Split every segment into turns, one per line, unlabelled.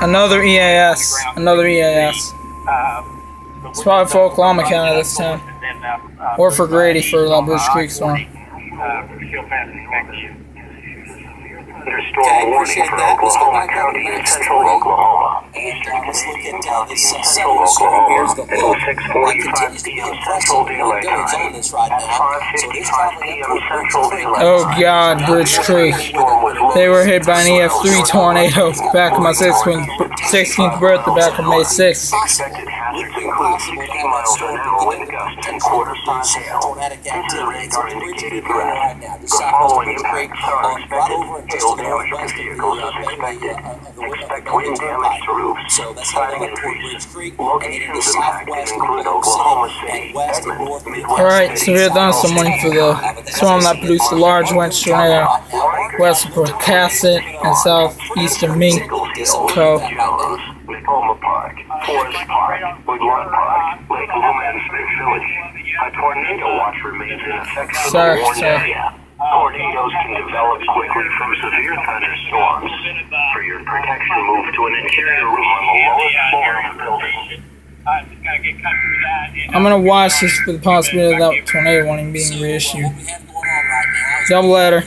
Another EAS. Another EAS. It's probably for Oklahoma County this time. Or for Grady for the Bruce Creek storm.
Storm warning for Oklahoma County and central Oklahoma.
Let's look at this central storm. Here's the look. That continues to be impressive. No goes on this right now. So it is traveling up toward Bridge Creek.
Oh God, Bridge Creek. They were hit by an EF3 tornado back on my 16th birthday back on May 6th.
Expected hazards include 60 miles an hour wind gusts and quarter-size hail. Engine radar indicated threat. The following impacts are expected. Hail damage to vehicles is expected. Expect wind damage to roofs, flooding and trees. Locations impacted include Oklahoma City, Edmond, Midwest.
Alright, severe thunderstorm for the storm that produced a large wind tornado west of Pocasset and southeastern Mink Cove.
Tacoma Park, Forest Park, Woodlawn Park, Lake Luma and Smith Village. A tornado watch remains in effect for the warned area. Tornadoes can develop quickly from severe thunderstorms. For your protection, move to an interior room on the lowest floor of the building.
I'm gonna watch this for the possibility of that tornado warning being reissued. Double letter.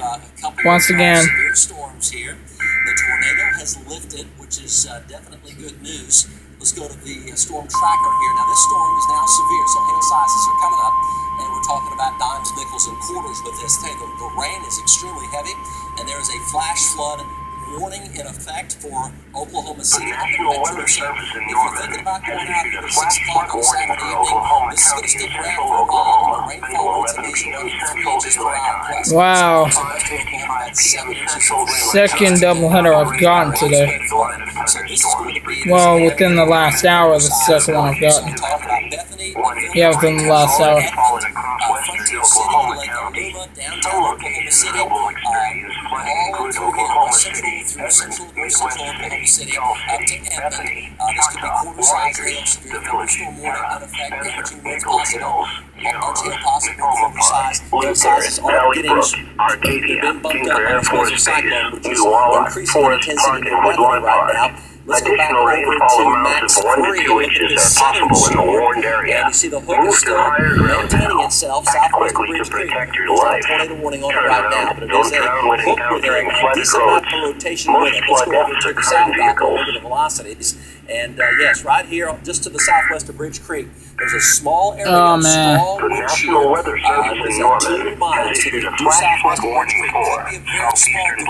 Once again.
The tornado has lifted, which is definitely good news. Let's go to the storm tracker here. Now this storm is now severe, so hail sizes are coming up, and we're talking about dimes, nickels, and quarters with this thing. The rain is extremely heavy, and there is a flash flood warning in effect for Oklahoma City.
National Weather Service in Norman
about
has
going out
issued a
at
flash
6
flood
o'clock on
warning
Saturday
for
evening,
Oklahoma
this is going to
County
stick
and
around
central
for a while.
Oklahoma
Rainfall
until
into
11
these
p.m.
3
Central
inches for
Daylight Time.
Plus.
Wow.
5:55 p.m. Central Daylight
Second doubleheader I've gotten today. Well, within the last hour, the second one I've gotten. Yeah, within the last hour.
Frontier City, Lake Luma, downtown Oklahoma City, all through Oklahoma Central, through central Oklahoma City, up to Edmond. This could be quarter-size hail, severe thunderstorm warning in effect, damaging winds possible, large hail possible, quarter-size. Hail sizes are getting, they've been bumped up by this major cyclone, which is increasing in intensity and weather right now. Let's go back over to max 3 and look at the southern shore. And you see the hook is still maintaining itself southwest of Bridge Creek. There's no tornado warning on it right now, but it is a hook with a decent amount of rotation with it. Let's go over to the south back and look at the velocities. And yes, right here, just to the southwest of Bridge Creek, there's a small area of small wind shear.
National Weather Service in Norman
2 miles
has
to the
issued a
due
flash
southwest
flood
of Bridge
warning
Creek.
for
Could be a very small
southeastern